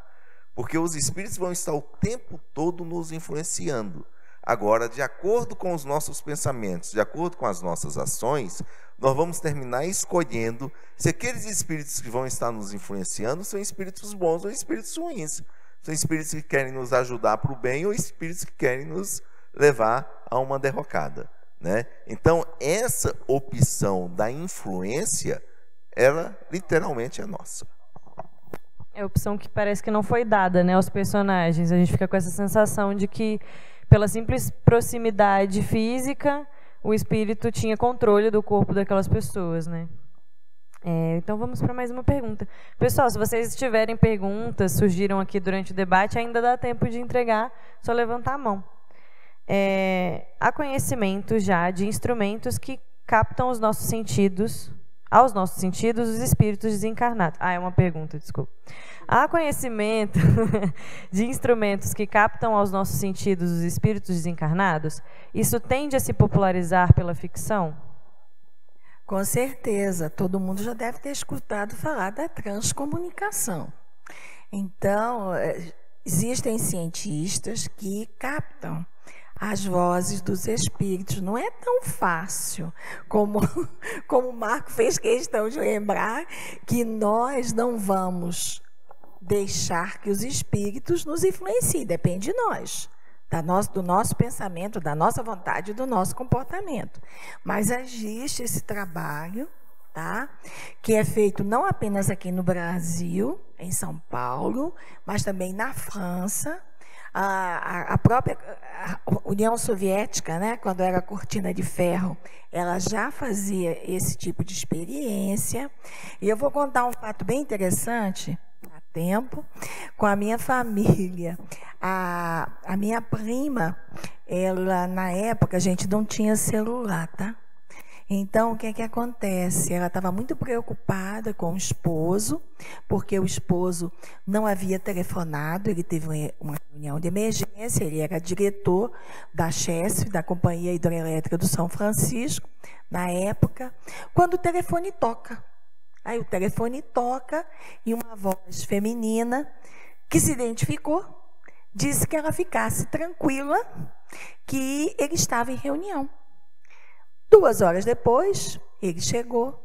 Porque os espíritos vão estar o tempo todo nos influenciando. Agora, de acordo com os nossos pensamentos, de acordo com as nossas ações, nós vamos terminar escolhendo se aqueles espíritos que vão estar nos influenciando são espíritos bons ou espíritos ruins. São espíritos que querem nos ajudar para o bem ou espíritos que querem nos levar a uma derrocada, né? Então, essa opção da influência, ela literalmente é nossa. É a opção que parece que não foi dada, né, aos personagens. A gente fica com essa sensação de que, pela simples proximidade física, o espírito tinha controle do corpo daquelas pessoas, né? Então vamos para mais uma pergunta. Pessoal, se vocês tiverem perguntas, surgiram aqui durante o debate, ainda dá tempo de entregar, só levantar a mão. Há conhecimento já de instrumentos que captam os nossos sentidos, aos nossos sentidos, os espíritos desencarnados. É uma pergunta, desculpa. Há conhecimento de instrumentos que captam aos nossos sentidos os espíritos desencarnados? Isso tende a se popularizar pela ficção? Com certeza, todo mundo já deve ter escutado falar da transcomunicação. Então, existem cientistas que captam as vozes dos espíritos. Não é tão fácil como o Marco fez questão de lembrar, que nós não vamos deixar que os espíritos nos influenciem, depende de nós. Do nosso pensamento, da nossa vontade e do nosso comportamento. Mas existe esse trabalho, tá? Que é feito não apenas aqui no Brasil, em São Paulo, mas também na França. A própria União Soviética, né, quando era cortina de ferro, ela já fazia esse tipo de experiência. E eu vou contar um fato bem interessante, há tempo, com a minha família. A minha prima, ela, na época, a gente não tinha celular, tá? Então, o que é que acontece? Ela estava muito preocupada com o esposo, porque o esposo não havia telefonado, ele teve uma reunião de emergência, ele era diretor da CHESF, da Companhia Hidrelétrica do São Francisco, na época, quando o telefone toca. Aí o telefone toca e uma voz feminina, que se identificou, disse que ela ficasse tranquila, que ele estava em reunião. 2 horas depois, ele chegou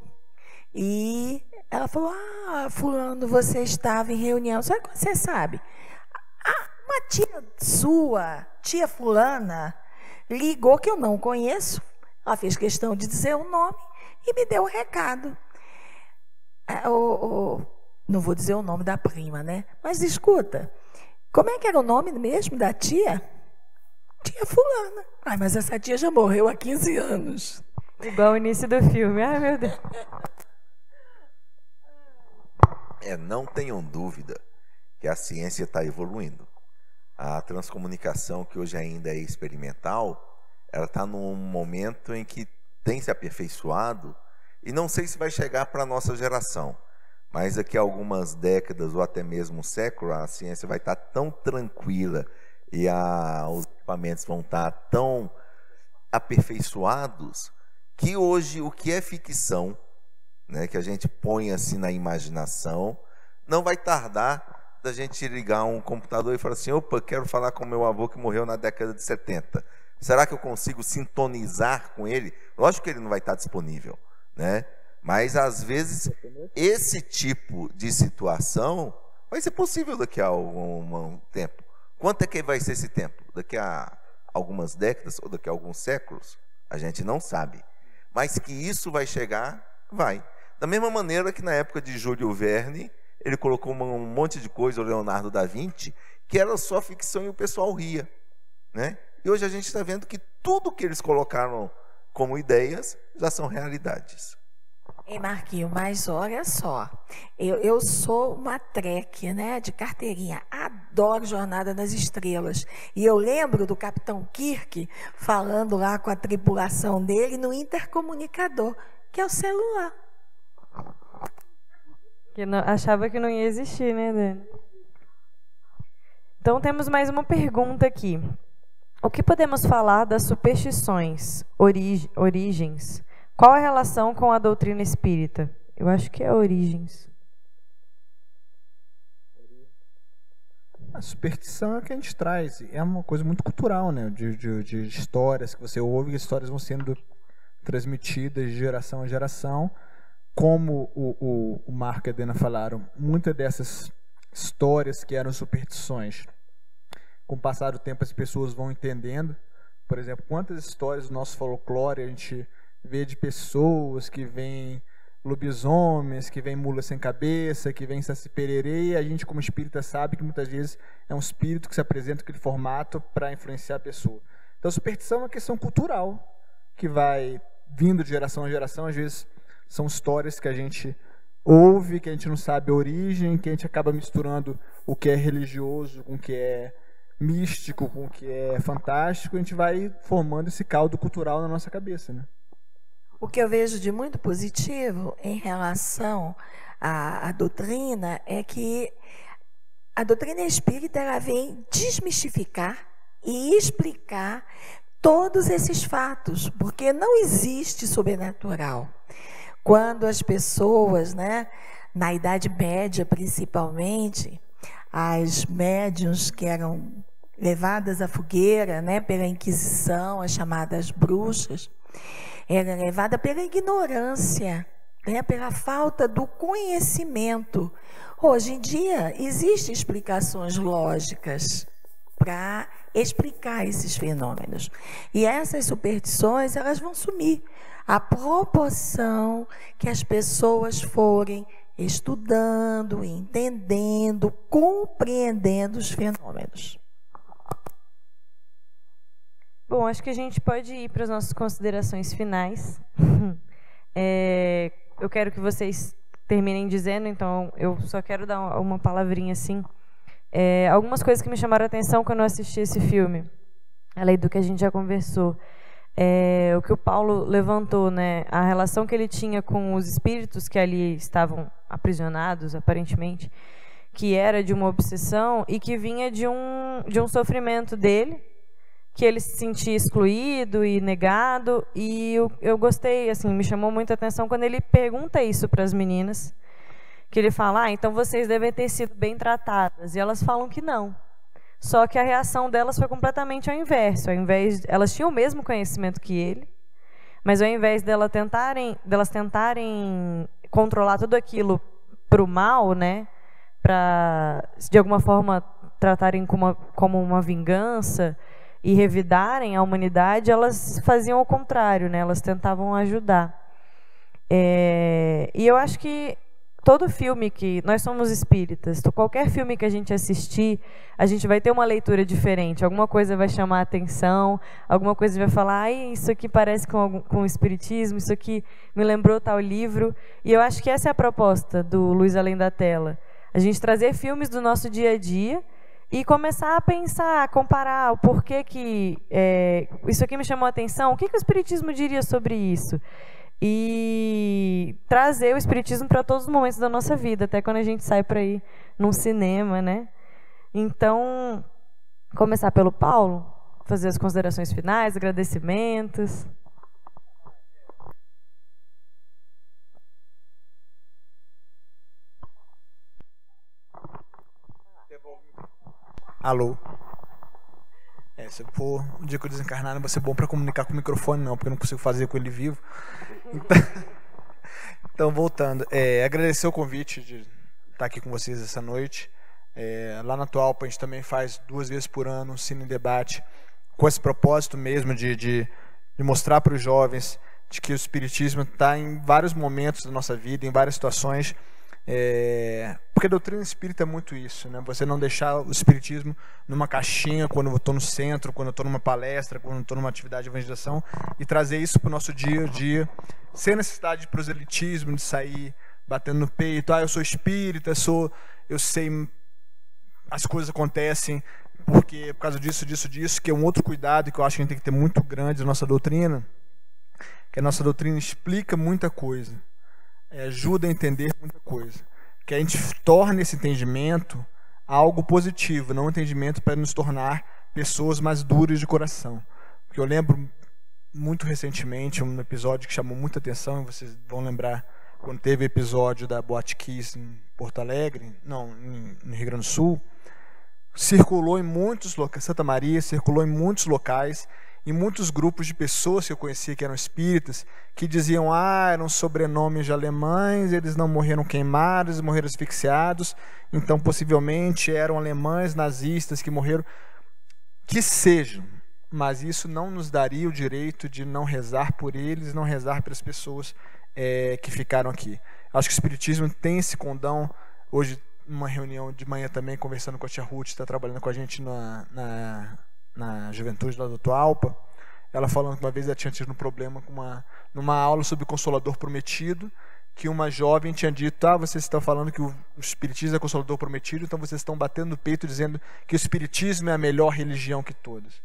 e ela falou: fulano, você estava em reunião. Só que você sabe, uma tia sua, tia fulana, ligou, que eu não conheço. Ela fez questão de dizer o nome e me deu o recado. Não vou dizer o nome da prima, né? Mas escuta, como é que era o nome mesmo da tia? Tia fulana. Mas essa tia já morreu há 15 anos. Igual o início do filme. Ai, meu Deus. Não tenham dúvida que a ciência está evoluindo. A transcomunicação, que hoje ainda é experimental, ela está num momento em que tem se aperfeiçoado, e não sei se vai chegar para a nossa geração, mas daqui a algumas décadas ou até mesmo um século, a ciência vai estar tão tranquila e os equipamentos vão estar tão aperfeiçoados que hoje o que é ficção, né, que a gente põe assim na imaginação, não vai tardar da gente ligar um computador e falar assim: opa, quero falar com meu avô que morreu na década de 70. Será que eu consigo sintonizar com ele? Lógico que ele não vai estar disponível, né? Mas às vezes esse tipo de situação vai ser possível daqui a algum tempo. Quanto é que vai ser esse tempo? Daqui a algumas décadas ou daqui a alguns séculos? A gente não sabe. Mas que isso vai chegar, vai. Da mesma maneira que na época de Júlio Verne, ele colocou um monte de coisa, o Leonardo da Vinci, que era só ficção e o pessoal ria, né? E hoje a gente está vendo que tudo que eles colocaram como ideias já são realidades. Ei, Marquinho, mas olha só, eu sou uma trek, né, de carteirinha, adoro Jornada nas Estrelas, e eu lembro do Capitão Kirk falando lá com a tripulação dele no intercomunicador, que é o celular. Que não, achava que não ia existir, né, Dani? Então temos mais uma pergunta aqui. O que podemos falar das superstições, origens? Qual a relação com a doutrina espírita? Eu acho que é origens. A superstição é o que a gente traz. É uma coisa muito cultural, né? De histórias que você ouve, e as histórias vão sendo transmitidas de geração a geração. Como o Marco e a Dena falaram, muitas dessas histórias que eram superstições, com o passar do tempo as pessoas vão entendendo. Por exemplo, quantas histórias do nosso folclore a gente vê de pessoas que vêm lobisomens, que vêm mula sem cabeça, que vêm Saci Pererê, e a gente como espírita sabe que muitas vezes é um espírito que se apresenta naquele formato para influenciar a pessoa. Então a superstição é uma questão cultural, que vai vindo de geração a geração. Às vezes são histórias que a gente ouve, que a gente não sabe a origem, que a gente acaba misturando o que é religioso com o que é místico, com o que é fantástico, a gente vai formando esse caldo cultural na nossa cabeça, né? O que eu vejo de muito positivo em relação à doutrina é que a doutrina espírita ela vem desmistificar e explicar todos esses fatos, porque não existe sobrenatural. Quando as pessoas, né, na Idade Média principalmente, as médiuns que eram levadas à fogueira, né, pela Inquisição, as chamadas bruxas, eram levadas pela ignorância, né, pela falta do conhecimento. Hoje em dia, existem explicações lógicas para explicar esses fenômenos. E essas superstições, elas vão sumir à proporção que as pessoas forem estudando, entendendo, compreendendo os fenômenos. Bom, acho que a gente pode ir para as nossas considerações finais. Eu quero que vocês terminem dizendo, então eu só quero dar uma palavrinha assim. Algumas coisas que me chamaram a atenção quando eu assisti esse filme, além do que a gente já conversou. O que o Paulo levantou, né, a relação que ele tinha com os espíritos que ali estavam aprisionados, aparentemente, que era de uma obsessão e que vinha de um sofrimento dele, que ele se sentia excluído e negado. E eu gostei, assim, me chamou muita atenção quando ele pergunta isso para as meninas, que ele fala, então vocês devem ter sido bem tratadas, e elas falam que não. Só que a reação delas foi completamente ao inverso. Elas tinham o mesmo conhecimento que ele, mas ao invés delas tentarem controlar tudo aquilo para o mal, né, para de alguma forma tratarem como uma vingança e revidarem a humanidade, elas faziam o contrário, né? Elas tentavam ajudar. E eu acho que todo filme que... Nós somos espíritas, qualquer filme que a gente assistir, a gente vai ter uma leitura diferente. Alguma coisa vai chamar a atenção, alguma coisa vai falar, isso aqui parece com o espiritismo, isso aqui me lembrou tal livro. E eu acho que essa é a proposta do Luz Além da Tela. A gente trazer filmes do nosso dia a dia e começar a pensar, a comparar o porquê que isso aqui me chamou a atenção, o que o espiritismo diria sobre isso? E trazer o espiritismo para todos os momentos da nossa vida, até quando a gente sai para ir num cinema, né? Então, começar pelo Paulo, fazer as considerações finais, agradecimentos. Alô? Se for um dia que eu desencarnar, não vai ser bom para comunicar com o microfone, não, porque eu não consigo fazer com ele vivo. Então voltando, agradecer o convite de estar aqui com vocês essa noite. Lá na Atualpa a gente também faz 2 vezes por ano um Cine Debate, com esse propósito mesmo de mostrar para os jovens de que o espiritismo está em vários momentos da nossa vida, em várias situações. Porque a doutrina espírita é muito isso, né? Você não deixar o espiritismo numa caixinha quando eu estou no centro, quando eu estou numa palestra, quando eu estou numa atividade de evangelização, e trazer isso para o nosso dia a dia, sem necessidade de proselitismo, de sair batendo no peito, eu sou espírita, eu sei, as coisas acontecem por causa disso, que é um outro cuidado que eu acho que a gente tem que ter muito grande na nossa doutrina, que a nossa doutrina explica muita coisa, ajuda a entender muita coisa, que a gente torne esse entendimento algo positivo, não um entendimento para nos tornar pessoas mais duras de coração. Porque eu lembro muito recentemente um episódio que chamou muita atenção, e vocês vão lembrar quando teve o episódio da Boate Kiss em Porto Alegre, no Rio Grande do Sul, circulou em muitos locais, Santa Maria, circulou em muitos locais, e muitos grupos de pessoas que eu conhecia que eram espíritas, que diziam, eram sobrenomes de alemães, eles não morreram queimados, morreram asfixiados, então possivelmente eram alemães nazistas que morreram, que sejam, mas isso não nos daria o direito de não rezar por eles, não rezar pelas pessoas que ficaram aqui. Acho que o espiritismo tem esse condão. Hoje, numa reunião de manhã também, conversando com a tia Ruth, que está trabalhando com a gente na juventude lá do Atualpa, ela falando que uma vez ela tinha tido um problema numa aula sobre o Consolador Prometido, que uma jovem tinha dito, vocês estão falando que o espiritismo é o Consolador Prometido, então vocês estão batendo no peito dizendo que o espiritismo é a melhor religião que todas.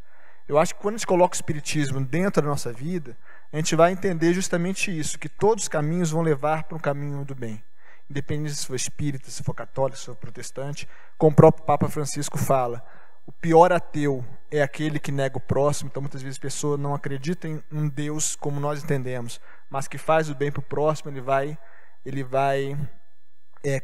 Eu acho que quando a gente coloca o espiritismo dentro da nossa vida, a gente vai entender justamente isso, que todos os caminhos vão levar para um caminho do bem. Independente se for espírita, se for católico, se for protestante, como o próprio Papa Francisco fala, o pior ateu é aquele que nega o próximo. Então, muitas vezes, a pessoa não acredita em um Deus como nós entendemos, mas que faz o bem para o próximo, ele vai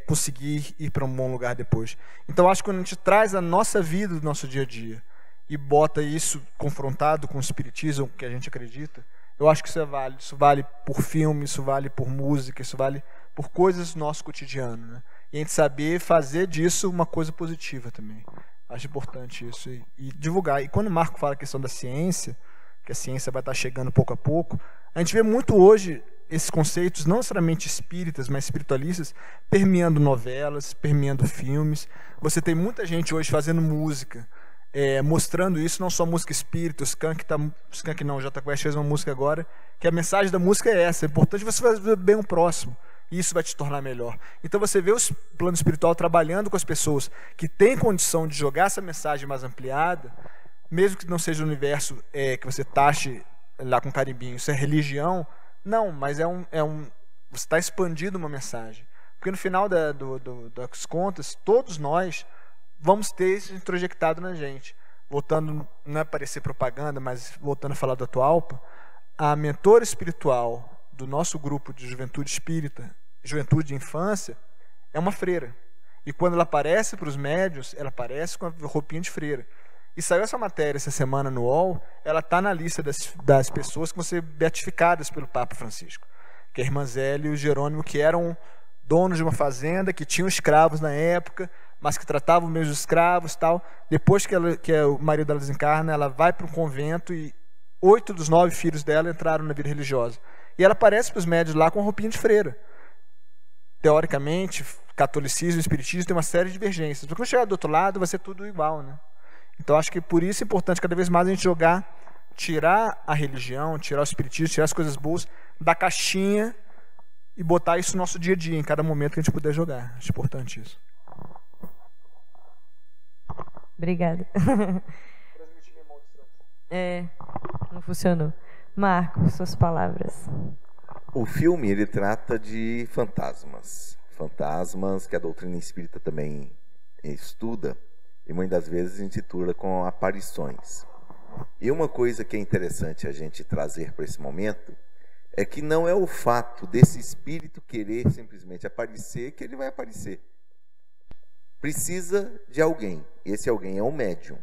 conseguir ir para um bom lugar depois. Então, acho que quando a gente traz a nossa vida do nosso dia a dia e bota isso confrontado com o espiritismo que a gente acredita, eu acho que isso é válido. Isso vale por filme, isso vale por música, isso vale por coisas do nosso cotidiano, né? E a gente saber fazer disso uma coisa positiva também. Acho importante isso. E divulgar. E quando o Marco fala a questão da ciência, que a ciência vai estar chegando pouco a pouco, a gente vê muito hoje esses conceitos, não necessariamente espíritas, mas espiritualistas, permeando novelas, permeando filmes. Você tem muita gente hoje fazendo música, mostrando isso, não só música espírita. O Skank não, o Jota Quest fez uma música agora, que a mensagem da música é essa: é importante você fazer bem o próximo, e isso vai te tornar melhor. Então você vê o plano espiritual trabalhando com as pessoas que têm condição de jogar essa mensagem mais ampliada, mesmo que não seja o universo que você taxe lá com carimbinho, isso é religião, não, mas você está expandindo uma mensagem. Porque no final das contas, todos nós vamos ter isso introjectado na gente. Voltando, não é parecer propaganda, mas voltando a falar da Atualpa, a mentora espiritual do nosso grupo de juventude espírita, juventude e infância, é uma freira. E quando ela aparece para os médiuns, ela aparece com a roupinha de freira. E saiu essa matéria essa semana no UOL, ela está na lista das pessoas que vão ser beatificadas pelo Papa Francisco, que é a irmã Zélia e o Jerônimo, que eram donos de uma fazenda, que tinham escravos na época, mas que tratavam mesmo os escravos, tal. Depois que o marido dela desencarna, ela vai para um convento e 8 dos 9 filhos dela entraram na vida religiosa. E ela aparece para os médios lá com a roupinha de freira. Teoricamente, catolicismo e espiritismo tem uma série de divergências. Porque quando chegar do outro lado, vai ser tudo igual, né? Então, acho que por isso é importante cada vez mais a gente tirar a religião, tirar o espiritismo, tirar as coisas boas da caixinha e botar isso no nosso dia a dia, em cada momento que a gente puder jogar. Acho importante isso. Obrigada. Não funcionou. Marco, suas palavras. O filme, ele trata de fantasmas. Fantasmas que a doutrina espírita também estuda e muitas vezes intitula com aparições. E uma coisa que é interessante a gente trazer para esse momento é que não é o fato desse espírito querer simplesmente aparecer que ele vai aparecer. Precisa de alguém. Esse alguém é um médium,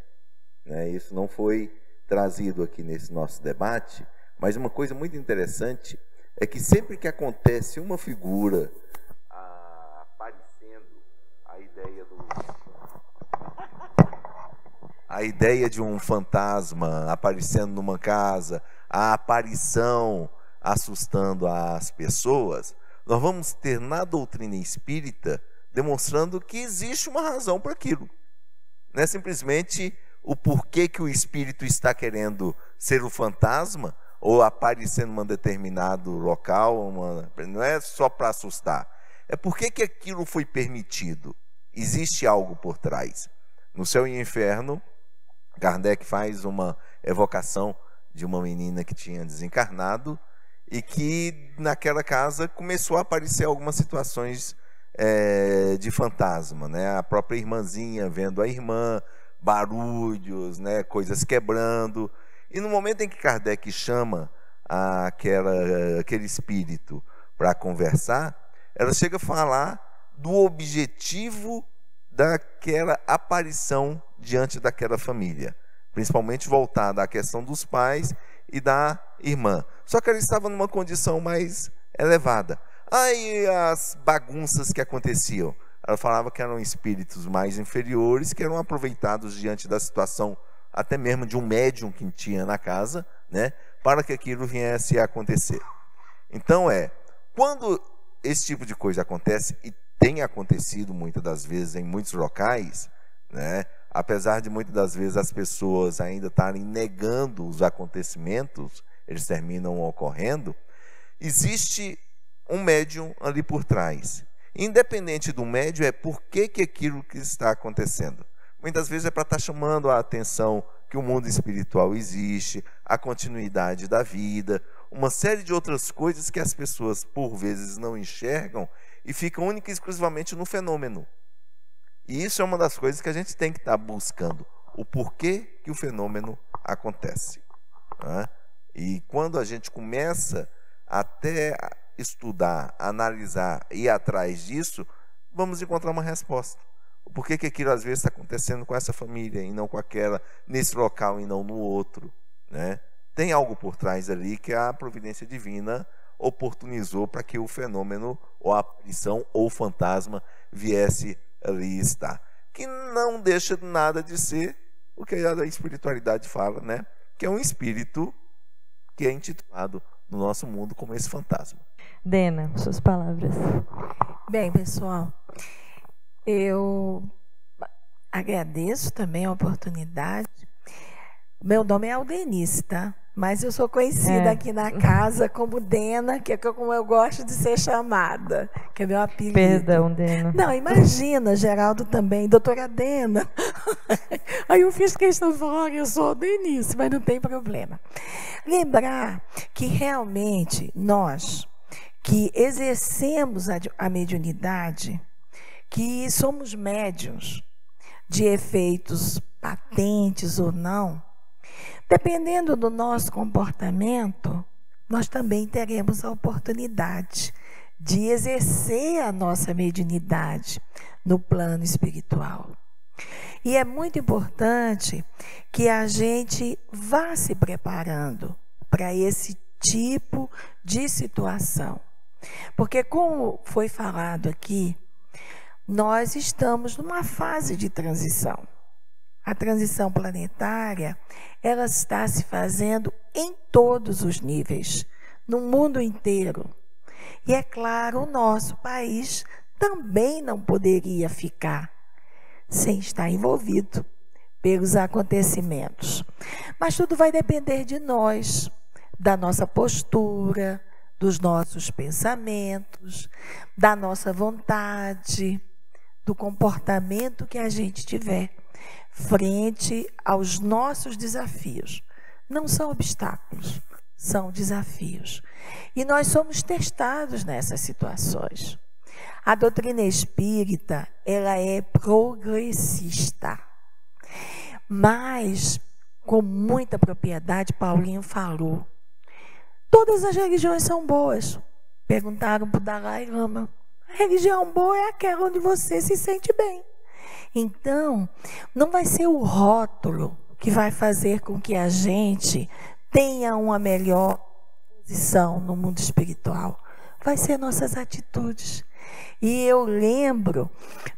né? Isso não foi trazido aqui nesse nosso debate, mas uma coisa muito interessante é que sempre que acontece uma figura aparecendo, a ideia de um fantasma aparecendo numa casa, a aparição assustando as pessoas, nós vamos ter na doutrina espírita demonstrando que existe uma razão para aquilo. Não é simplesmente o porquê que o espírito está querendo ser o fantasma ou aparecer num determinado local, não é só para assustar. É porque que aquilo foi permitido. Existe algo por trás. No Céu e Inferno, Kardec faz uma evocação de uma menina que tinha desencarnado e que naquela casa começou a aparecer algumas situações de fantasma, né? A própria irmãzinha vendo a irmã, barulhos, né? Coisas quebrando. E no momento em que Kardec chama aquele espírito para conversar, ela chega a falar do objetivo daquela aparição diante daquela família, principalmente voltada à questão dos pais e da irmã. Só que ela estava numa condição mais elevada. Aí as bagunças que aconteciam, ela falava que eram espíritos mais inferiores, que eram aproveitados diante da situação, até mesmo de um médium que tinha na casa, né, para que aquilo viesse a acontecer. Então quando esse tipo de coisa acontece, e tem acontecido muitas das vezes em muitos locais, né, apesar de muitas das vezes as pessoas ainda estarem negando os acontecimentos, eles terminam ocorrendo, existe um médium ali por trás. Independente do médium, por que aquilo que está acontecendo. Muitas vezes é para estar chamando a atenção que o mundo espiritual existe, a continuidade da vida, uma série de outras coisas que as pessoas, por vezes, não enxergam e ficam única e exclusivamente no fenômeno. E isso é uma das coisas que a gente tem que estar buscando. o porquê que o fenômeno acontece, né? E quando a gente começa até a estudar, analisar e ir atrás disso, vamos encontrar uma resposta. Por que aquilo às vezes está acontecendo com essa família e não com aquela, nesse local e não no outro, né? Tem algo por trás ali que a providência divina oportunizou para que o fenômeno, ou a aparição, ou o fantasma viesse ali estar. Que não deixa nada de ser o que a espiritualidade fala, né? Que é um espírito que é intitulado no nosso mundo como esse fantasma. Dena, suas palavras. Bem, pessoal, eu agradeço também a oportunidade. Meu nome é Aldenice, tá? Mas eu sou conhecida aqui na casa como Dena, que é como eu gosto de ser chamada, que é meu apelido. Perdão, Dena. Não, imagina, Geraldo também, doutora Dena. Aí eu fiz questão de falar que eu sou Aldenice, mas não tem problema. Lembrar que realmente nós, que exercemos a mediunidade, que somos médiuns de efeitos patentes ou não, dependendo do nosso comportamento, nós também teremos a oportunidade de exercer a nossa mediunidade no plano espiritual. E é muito importante que a gente vá se preparando para esse tipo de situação. Porque, como foi falado aqui, nós estamos numa fase de transição. A transição planetária, ela está se fazendo em todos os níveis, no mundo inteiro. E é claro, o nosso país também não poderia ficar sem estar envolvido pelos acontecimentos. Mas tudo vai depender de nós, da nossa postura, dos nossos pensamentos, da nossa vontade, do comportamento que a gente tiver frente aos nossos desafios. Não são obstáculos, são desafios. E nós somos testados nessas situações. A doutrina espírita, ela é progressista. Mas, com muita propriedade, Paulinho falou, todas as religiões são boas. Perguntaram para o Dalai Lama. A religião boa é aquela onde você se sente bem. Então, não vai ser o rótulo que vai fazer com que a gente tenha uma melhor posição no mundo espiritual. Vai ser nossas atitudes. E eu lembro,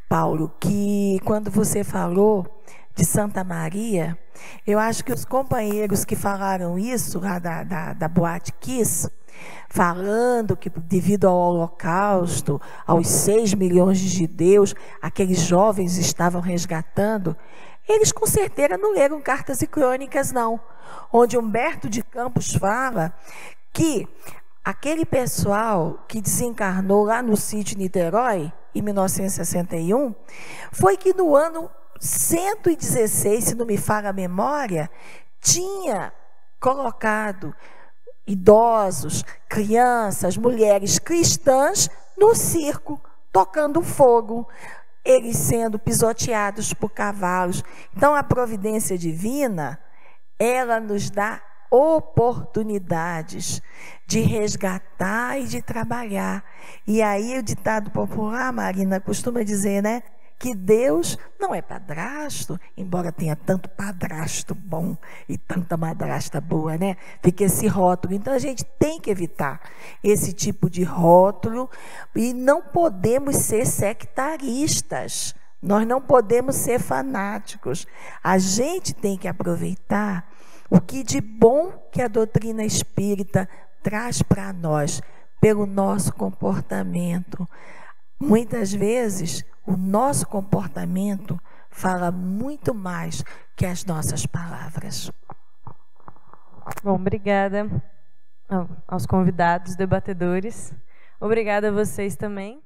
Paulo, que quando você falou de Santa Maria, eu acho que os companheiros que falaram isso lá da Boate Kiss, falando que devido ao Holocausto, aos 6 milhões de judeus, aqueles jovens estavam resgatando, eles com certeza não leram Cartas e Crônicas, não. Onde Humberto de Campos fala que aquele pessoal que desencarnou lá no sítio Niterói, em 1961, foi que no ano 116, se não me falha a memória, tinha colocado idosos, crianças, mulheres cristãs no circo, tocando fogo, eles sendo pisoteados por cavalos. Então, a providência divina, ela nos dá oportunidades de resgatar e de trabalhar. E aí o ditado popular, Marina, costuma dizer, né? Que Deus não é padrasto, embora tenha tanto padrasto bom e tanta madrasta boa, né? Fica esse rótulo. Então, a gente tem que evitar esse tipo de rótulo e não podemos ser sectaristas. Nós não podemos ser fanáticos. A gente tem que aproveitar o que de bom que a doutrina espírita traz para nós, pelo nosso comportamento. Muitas vezes, o nosso comportamento fala muito mais que as nossas palavras. Bom, obrigada aos convidados, debatedores. Obrigada a vocês também.